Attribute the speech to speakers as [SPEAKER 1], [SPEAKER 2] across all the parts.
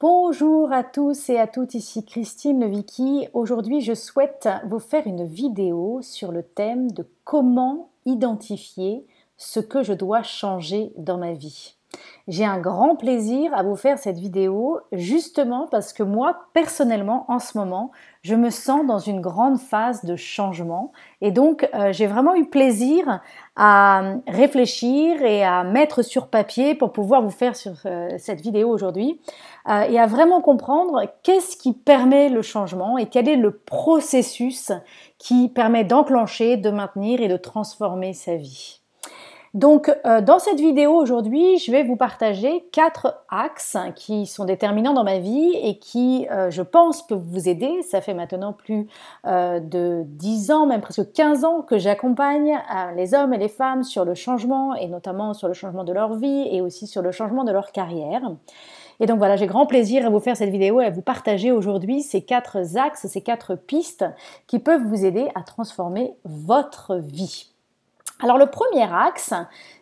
[SPEAKER 1] Bonjour à tous et à toutes, ici Christine le Vicky. Aujourd'hui, je souhaite vous faire une vidéo sur le thème de comment identifier ce que je dois changer dans ma vie. J'ai un grand plaisir à vous faire cette vidéo justement parce que moi, personnellement, en ce moment, je me sens dans une grande phase de changement et donc j'ai vraiment eu plaisir à réfléchir et à mettre sur papier pour pouvoir vous faire sur cette vidéo aujourd'hui et à vraiment comprendre qu'est-ce qui permet le changement et quel est le processus qui permet d'enclencher, de maintenir et de transformer sa vie. Donc, dans cette vidéo aujourd'hui, je vais vous partager 4 axes qui sont déterminants dans ma vie et qui, je pense, peuvent vous aider. Ça fait maintenant plus de 10 ans, même presque 15 ans que j'accompagne les hommes et les femmes sur le changement et notamment sur le changement de leur vie et aussi sur le changement de leur carrière. Et donc voilà, j'ai grand plaisir à vous faire cette vidéo et à vous partager aujourd'hui ces 4 axes, ces 4 pistes qui peuvent vous aider à transformer votre vie. Alors le premier axe,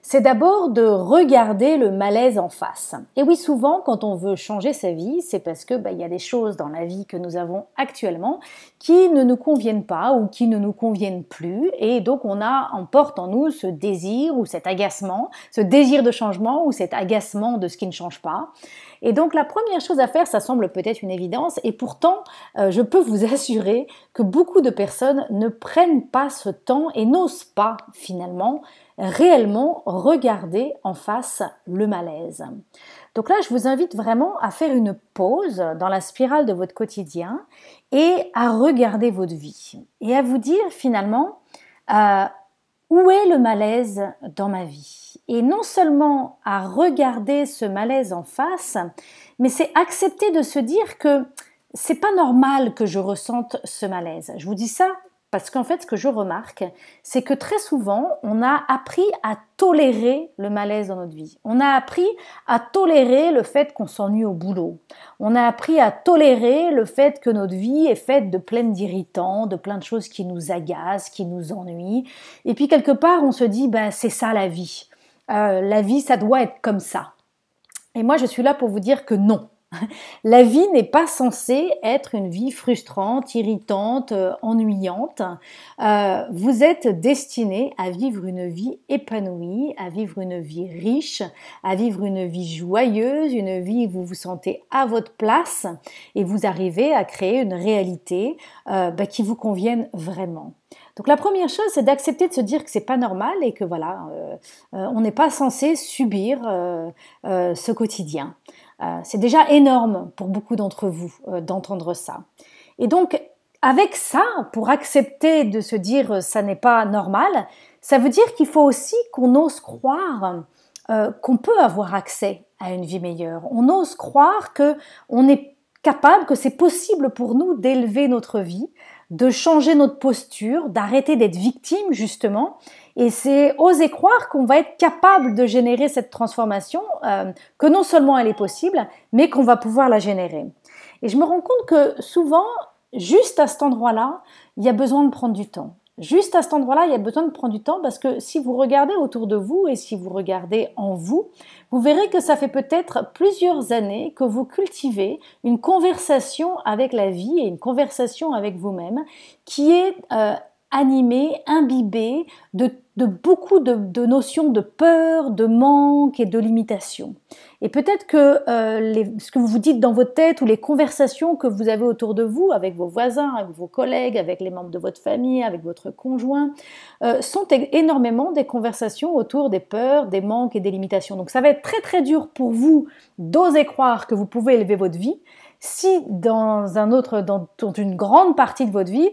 [SPEAKER 1] c'est d'abord de regarder le malaise en face. Et oui, souvent, quand on veut changer sa vie, c'est parce que il y a des choses dans la vie que nous avons actuellement qui ne nous conviennent pas ou qui ne nous conviennent plus. Et donc, on porte en nous ce désir ou cet agacement, ce désir de changement ou cet agacement de ce qui ne change pas. Et donc la première chose à faire, ça semble peut-être une évidence, et pourtant je peux vous assurer que beaucoup de personnes ne prennent pas ce temps et n'osent pas finalement réellement regarder en face le malaise. Donc là, je vous invite vraiment à faire une pause dans la spirale de votre quotidien et à regarder votre vie et à vous dire finalement où est le malaise dans ma vie? Et non seulement à regarder ce malaise en face, mais c'est accepter de se dire que c'est pas normal que je ressente ce malaise. Je vous dis ça parce qu'en fait, ce que je remarque, c'est que très souvent, on a appris à tolérer le malaise dans notre vie. On a appris à tolérer le fait qu'on s'ennuie au boulot. On a appris à tolérer le fait que notre vie est faite de plein d'irritants, de plein de choses qui nous agacent, qui nous ennuient. Et puis quelque part, on se dit, c'est ça la vie. La vie, ça doit être comme ça. Et moi, je suis là pour vous dire que non. La vie n'est pas censée être une vie frustrante, irritante, ennuyante. Vous êtes destiné à vivre une vie épanouie, à vivre une vie riche, à vivre une vie joyeuse, une vie où vous vous sentez à votre place et vous arrivez à créer une réalité qui vous convienne vraiment. Donc la première chose, c'est d'accepter de se dire que c'est pas normal et que voilà, on n'est pas censé subir ce quotidien. C'est déjà énorme pour beaucoup d'entre vous d'entendre ça. Et donc, avec ça, pour accepter de se dire ça n'est pas normal, ça veut dire qu'il faut aussi qu'on ose croire qu'on peut avoir accès à une vie meilleure. On ose croire qu'on est capable, que c'est possible pour nous d'élever notre vie, de changer notre posture, d'arrêter d'être victime justement. Et c'est oser croire qu'on va être capable de générer cette transformation, que non seulement elle est possible, mais qu'on va pouvoir la générer. Et je me rends compte que souvent, juste à cet endroit-là, il y a besoin de prendre du temps. Juste à cet endroit-là, il y a besoin de prendre du temps parce que si vous regardez autour de vous et si vous regardez en vous, vous verrez que ça fait peut-être plusieurs années que vous cultivez une conversation avec la vie et une conversation avec vous-même qui est animée, imbibée de beaucoup de notions de peur, de manque et de limitation. Et peut-être que ce que vous vous dites dans votre tête ou les conversations que vous avez autour de vous avec vos voisins, avec vos collègues, avec les membres de votre famille, avec votre conjoint, sont énormément des conversations autour des peurs, des manques et des limitations. Donc ça va être très très dur pour vous d'oser croire que vous pouvez élever votre vie si dans une grande partie de votre vie,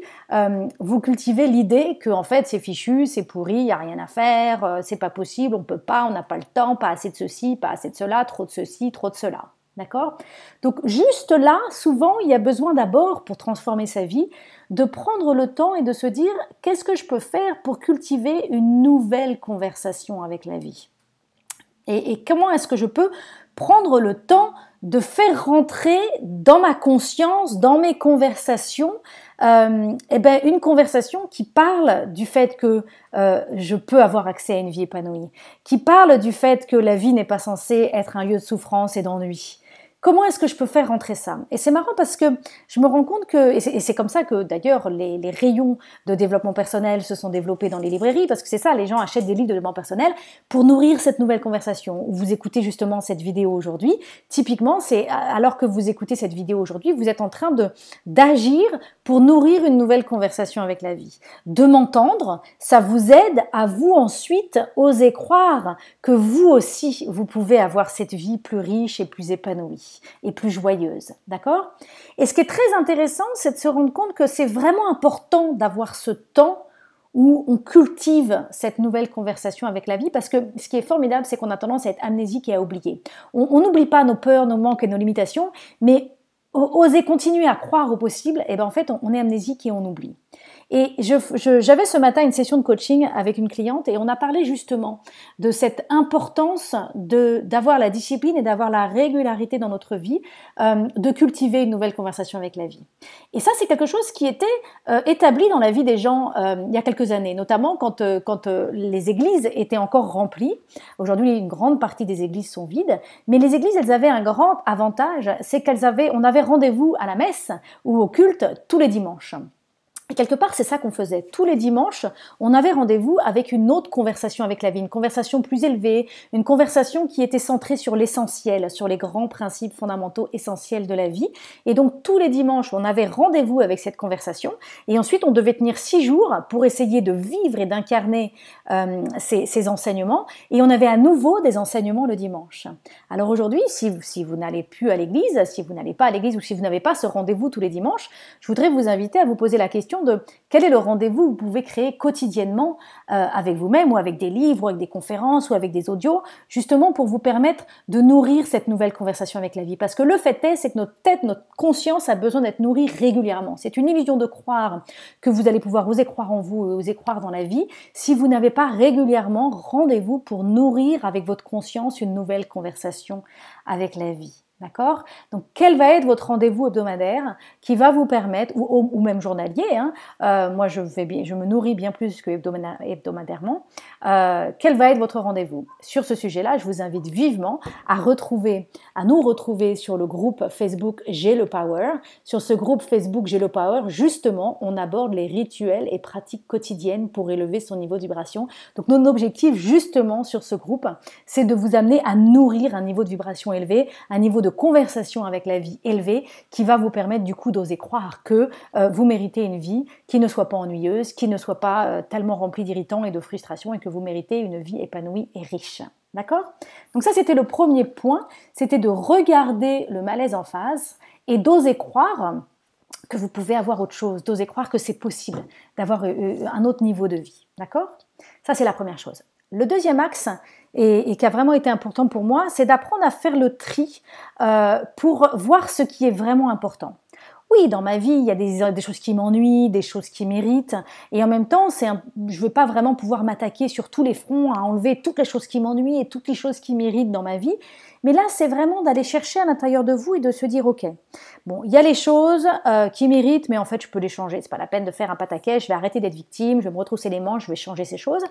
[SPEAKER 1] vous cultivez l'idée que en fait c'est fichu, c'est pourri, il y a rien à faire, c'est pas possible, on peut pas, on n'a pas le temps, pas assez de ceci, pas assez de cela, trop de ceci, trop de cela. D'accord? Donc juste là, souvent, il y a besoin d'abord, pour transformer sa vie, de prendre le temps et de se dire qu'est-ce que je peux faire pour cultiver une nouvelle conversation avec la vie? Et comment est-ce que je peux prendre le temps de faire rentrer dans ma conscience, dans mes conversations, une conversation qui parle du fait que je peux avoir accès à une vie épanouie, qui parle du fait que la vie n'est pas censée être un lieu de souffrance et d'ennui, Comment est-ce que je peux faire rentrer ça? Et c'est marrant parce que je me rends compte que, et c'est comme ça que d'ailleurs les rayons de développement personnel se sont développés dans les librairies, parce que c'est ça, les gens achètent des livres de développement personnel pour nourrir cette nouvelle conversation. Vous écoutez justement cette vidéo aujourd'hui, typiquement, c'est alors que vous écoutez cette vidéo aujourd'hui, vous êtes en train d'agir pour nourrir une nouvelle conversation avec la vie. De m'entendre, ça vous aide à vous ensuite oser croire que vous aussi, vous pouvez avoir cette vie plus riche et plus épanouie et plus joyeuse, d'accord? Et ce qui est très intéressant, c'est de se rendre compte que c'est vraiment important d'avoir ce temps où on cultive cette nouvelle conversation avec la vie, parce que ce qui est formidable, c'est qu'on a tendance à être amnésique et à oublier. On n'oublie pas nos peurs, nos manques et nos limitations, mais oser continuer à croire au possible, et ben en fait, on est amnésique et on oublie. Et j'avais ce matin une session de coaching avec une cliente et on a parlé justement de cette importance d'avoir la discipline et d'avoir la régularité dans notre vie, de cultiver une nouvelle conversation avec la vie. Et ça, c'est quelque chose qui était établi dans la vie des gens il y a quelques années, notamment quand les églises étaient encore remplies. Aujourd'hui, une grande partie des églises sont vides, mais les églises, elles avaient un grand avantage, c'est on avait rendez-vous à la messe ou au culte tous les dimanches. Et quelque part, c'est ça qu'on faisait. Tous les dimanches, on avait rendez-vous avec une autre conversation avec la vie, une conversation plus élevée, une conversation qui était centrée sur l'essentiel, sur les grands principes fondamentaux essentiels de la vie. Et donc, tous les dimanches, on avait rendez-vous avec cette conversation. Et ensuite, on devait tenir 6 jours pour essayer de vivre et d'incarner ces enseignements. Et on avait à nouveau des enseignements le dimanche. Alors aujourd'hui, si vous n'allez plus à l'église, si vous n'allez pas à l'église ou si vous n'avez pas ce rendez-vous tous les dimanches, je voudrais vous inviter à vous poser la question de quel est le rendez-vous que vous pouvez créer quotidiennement avec vous-même ou avec des livres ou avec des conférences ou avec des audios, justement pour vous permettre de nourrir cette nouvelle conversation avec la vie. Parce que le fait est, c'est que notre tête, notre conscience a besoin d'être nourrie régulièrement. C'est une illusion de croire que vous allez pouvoir oser croire en vous et oser croire dans la vie si vous n'avez pas régulièrement rendez-vous pour nourrir avec votre conscience une nouvelle conversation avec la vie. D'accord? Donc, quel va être votre rendez-vous hebdomadaire qui va vous permettre, ou même journalier, moi je me nourris bien plus que hebdomadairement, quel va être votre rendez-vous? Sur ce sujet-là, je vous invite vivement à nous retrouver sur le groupe Facebook J'ai le Power. Sur ce groupe Facebook J'ai le Power, justement, on aborde les rituels et pratiques quotidiennes pour élever son niveau de vibration. Donc, mon objectif, justement, sur ce groupe, c'est de vous amener à nourrir un niveau de vibration élevé, un niveau de conversation avec la vie élevée qui va vous permettre du coup d'oser croire que vous méritez une vie qui ne soit pas ennuyeuse, qui ne soit pas tellement remplie d'irritants et de frustrations et que vous méritez une vie épanouie et riche. D'accord? Donc ça, c'était le premier point, c'était de regarder le malaise en face et d'oser croire que vous pouvez avoir autre chose, d'oser croire que c'est possible d'avoir un autre niveau de vie. D'accord? Ça, c'est la première chose. Le deuxième axe, et qui a vraiment été important pour moi, c'est d'apprendre à faire le tri pour voir ce qui est vraiment important. Oui, dans ma vie, il y a des choses qui m'ennuient, des choses qui m'irritent, et en même temps, je ne vais pas vraiment pouvoir m'attaquer sur tous les fronts, à enlever toutes les choses qui m'ennuient et toutes les choses qui m'irritent dans ma vie. Mais là, c'est vraiment d'aller chercher à l'intérieur de vous et de se dire, ok, bon, il y a les choses qui m'irritent, mais en fait, je peux les changer. C'est pas la peine de faire un pataquès, je vais arrêter d'être victime, je vais me retrousser les manches, je vais changer ces choses.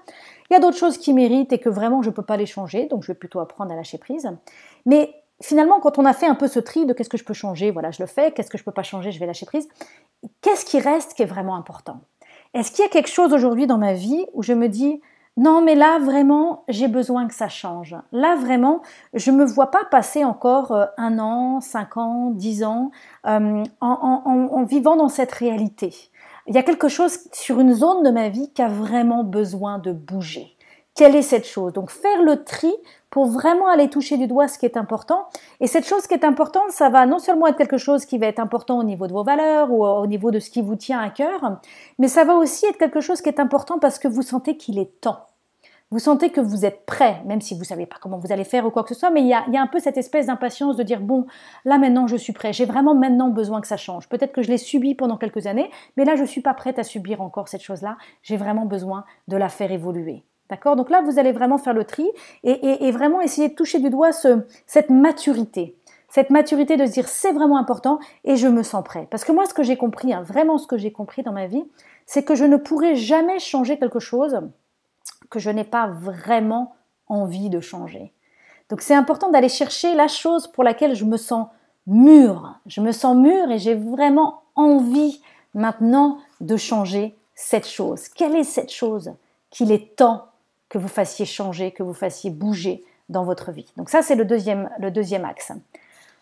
[SPEAKER 1] Il y a d'autres choses qui m'irritent et que vraiment, je peux pas les changer, donc je vais plutôt apprendre à lâcher prise. Mais finalement, quand on a fait un peu ce tri de qu'est-ce que je peux changer, voilà, je le fais, qu'est-ce que je peux pas changer, je vais lâcher prise. Qu'est-ce qui reste qui est vraiment important? Est-ce qu'il y a quelque chose aujourd'hui dans ma vie où je me dis, non, mais là, vraiment, j'ai besoin que ça change. Là, vraiment, je me vois pas passer encore 1 an, 5 ans, 10 ans en vivant dans cette réalité. Il y a quelque chose sur une zone de ma vie qui a vraiment besoin de bouger. Quelle est cette chose? Donc, faire le tri pour vraiment aller toucher du doigt ce qui est important. Et cette chose qui est importante, ça va non seulement être quelque chose qui va être important au niveau de vos valeurs ou au niveau de ce qui vous tient à cœur, mais ça va aussi être quelque chose qui est important parce que vous sentez qu'il est temps. Vous sentez que vous êtes prêt, même si vous ne savez pas comment vous allez faire ou quoi que ce soit, mais il y a un peu cette espèce d'impatience de dire, bon, là maintenant je suis prêt, j'ai vraiment maintenant besoin que ça change. Peut-être que je l'ai subi pendant quelques années, mais là je ne suis pas prête à subir encore cette chose-là, j'ai vraiment besoin de la faire évoluer. D'accord? Donc là, vous allez vraiment faire le tri et vraiment essayer de toucher du doigt cette maturité. Cette maturité de se dire c'est vraiment important et je me sens prêt. Parce que moi, ce que j'ai compris, vraiment ce que j'ai compris dans ma vie, c'est que je ne pourrai jamais changer quelque chose que je n'ai pas vraiment envie de changer. Donc c'est important d'aller chercher la chose pour laquelle je me sens mûre. Je me sens mûre et j'ai vraiment envie maintenant de changer cette chose. Quelle est cette chose qu'il est temps que vous fassiez changer, que vous fassiez bouger dans votre vie? Donc ça, c'est le deuxième axe.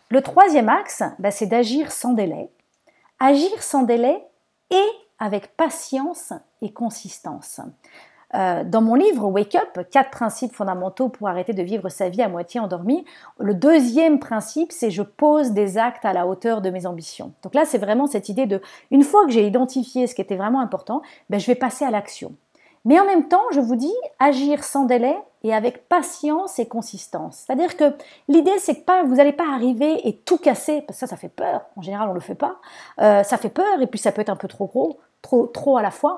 [SPEAKER 1] Le troisième axe, c'est d'agir sans délai. Agir sans délai et avec patience et consistance. Dans mon livre Wake Up, 4 principes fondamentaux pour arrêter de vivre sa vie à moitié endormie, le deuxième principe, c'est je pose des actes à la hauteur de mes ambitions. Donc là, c'est vraiment cette idée de, une fois que j'ai identifié ce qui était vraiment important, je vais passer à l'action. Mais en même temps, je vous dis, agir sans délai et avec patience et consistance. C'est-à-dire que l'idée, c'est que vous n'allez pas arriver et tout casser, parce que ça fait peur. En général, on ne le fait pas. Ça fait peur et puis ça peut être un peu trop gros, trop à la fois.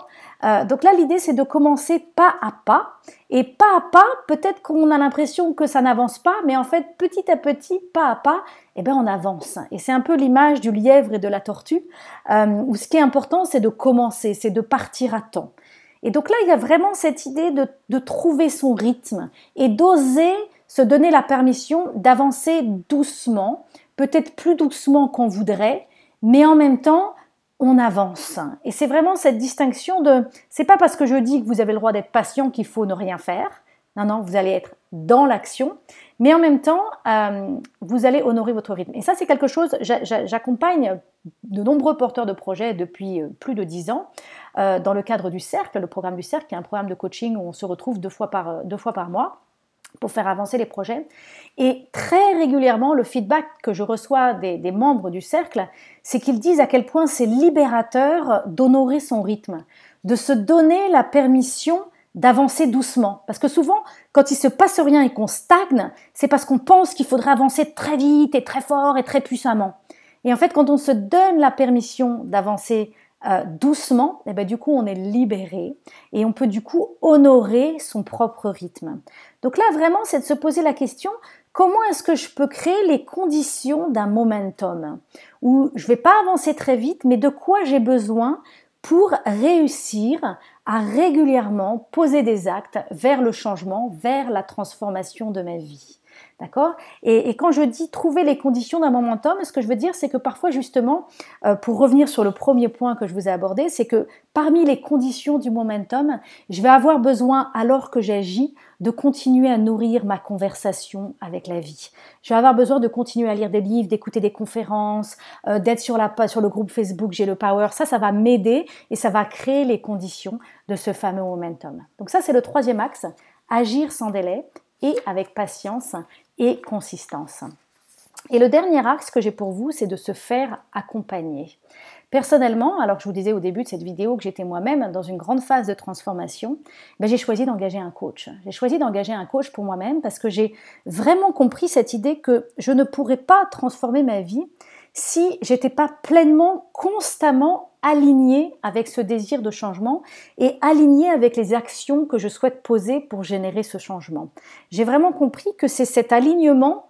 [SPEAKER 1] Donc là, l'idée, c'est de commencer pas à pas. Et pas à pas, peut-être qu'on a l'impression que ça n'avance pas, mais en fait, petit à petit, pas à pas, on avance. Et c'est un peu l'image du lièvre et de la tortue, où ce qui est important, c'est de commencer, c'est de partir à temps. Et donc là, il y a vraiment cette idée de trouver son rythme et d'oser se donner la permission d'avancer doucement, peut-être plus doucement qu'on voudrait, mais en même temps, on avance. Et c'est vraiment cette distinction de, c'est pas parce que je dis que vous avez le droit d'être patient qu'il faut ne rien faire. Non, vous allez être dans l'action, mais en même temps, vous allez honorer votre rythme. Et ça, c'est quelque chose, j'accompagne de nombreux porteurs de projets depuis plus de 10 ans, dans le cadre du Cercle, le programme du Cercle, qui est un programme de coaching où on se retrouve deux fois par mois pour faire avancer les projets. Et très régulièrement, le feedback que je reçois des membres du Cercle, c'est qu'ils disent à quel point c'est libérateur d'honorer son rythme, de se donner la permission d'avancer doucement. Parce que souvent, quand il se passe rien et qu'on stagne, c'est parce qu'on pense qu'il faudrait avancer très vite et très fort et très puissamment. Et en fait, quand on se donne la permission d'avancer doucement, du coup, on est libéré et on peut du coup honorer son propre rythme. Donc là, vraiment, c'est de se poser la question, comment est-ce que je peux créer les conditions d'un momentum où je ne vais pas avancer très vite, mais de quoi j'ai besoin pour réussir à régulièrement poser des actes vers le changement, vers la transformation de ma vie. D'accord ? Et quand je dis trouver les conditions d'un momentum, ce que je veux dire, c'est que parfois, justement, pour revenir sur le premier point que je vous ai abordé, c'est que parmi les conditions du momentum, je vais avoir besoin, alors que j'agis, de continuer à nourrir ma conversation avec la vie. Je vais avoir besoin de continuer à lire des livres, d'écouter des conférences, d'être sur le groupe Facebook J'ai le Power. Ça va m'aider et ça va créer les conditions de ce fameux momentum. Donc ça, c'est le troisième axe, agir sans délai et avec patience et consistance. Et le dernier axe que j'ai pour vous, c'est de se faire accompagner. Personnellement, alors que je vous disais au début de cette vidéo que j'étais moi-même dans une grande phase de transformation, j'ai choisi d'engager un coach. J'ai choisi d'engager un coach pour moi-même parce que j'ai vraiment compris cette idée que je ne pourrais pas transformer ma vie si j'étais pas pleinement, constamment alignée avec ce désir de changement et alignée avec les actions que je souhaite poser pour générer ce changement. J'ai vraiment compris que c'est cet alignement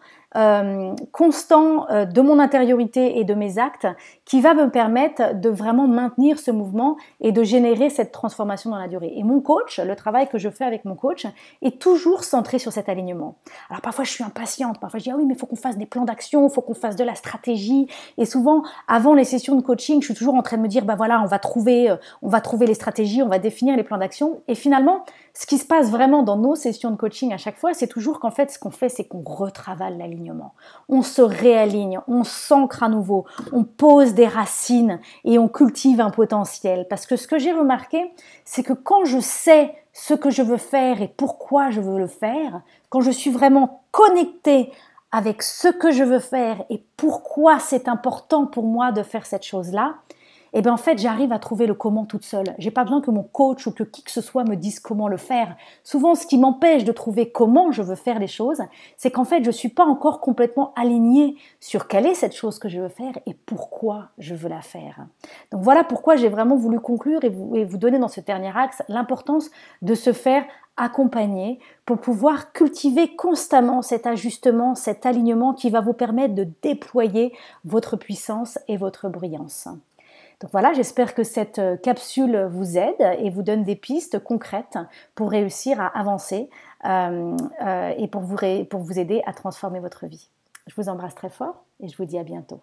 [SPEAKER 1] constant de mon intériorité et de mes actes qui va me permettre de vraiment maintenir ce mouvement et de générer cette transformation dans la durée. Et mon coach, le travail que je fais avec mon coach est toujours centré sur cet alignement. Alors parfois je suis impatiente, parfois je dis ah oui mais il faut qu'on fasse des plans d'action, il faut qu'on fasse de la stratégie et souvent avant les sessions de coaching je suis toujours en train de me dire voilà on va trouver les stratégies, on va définir les plans d'action et finalement ce qui se passe vraiment dans nos sessions de coaching à chaque fois c'est toujours qu'en fait ce qu'on fait c'est qu'on retravaille l'alignement. On se réaligne, on s'ancre à nouveau, on pose des racines et on cultive un potentiel. Parce que ce que j'ai remarqué, c'est que quand je sais ce que je veux faire et pourquoi je veux le faire, quand je suis vraiment connectée avec ce que je veux faire et pourquoi c'est important pour moi de faire cette chose-là, en fait, j'arrive à trouver le comment toute seule. J'ai pas besoin que mon coach ou que qui que ce soit me dise comment le faire. Souvent, ce qui m'empêche de trouver comment je veux faire les choses, c'est qu'en fait, je suis pas encore complètement alignée sur quelle est cette chose que je veux faire et pourquoi je veux la faire. Donc voilà pourquoi j'ai vraiment voulu conclure et vous donner dans ce dernier axe l'importance de se faire accompagner pour pouvoir cultiver constamment cet ajustement, cet alignement qui va vous permettre de déployer votre puissance et votre brillance. Donc voilà, j'espère que cette capsule vous aide et vous donne des pistes concrètes pour réussir à avancer et pour vous aider à transformer votre vie. Je vous embrasse très fort et je vous dis à bientôt.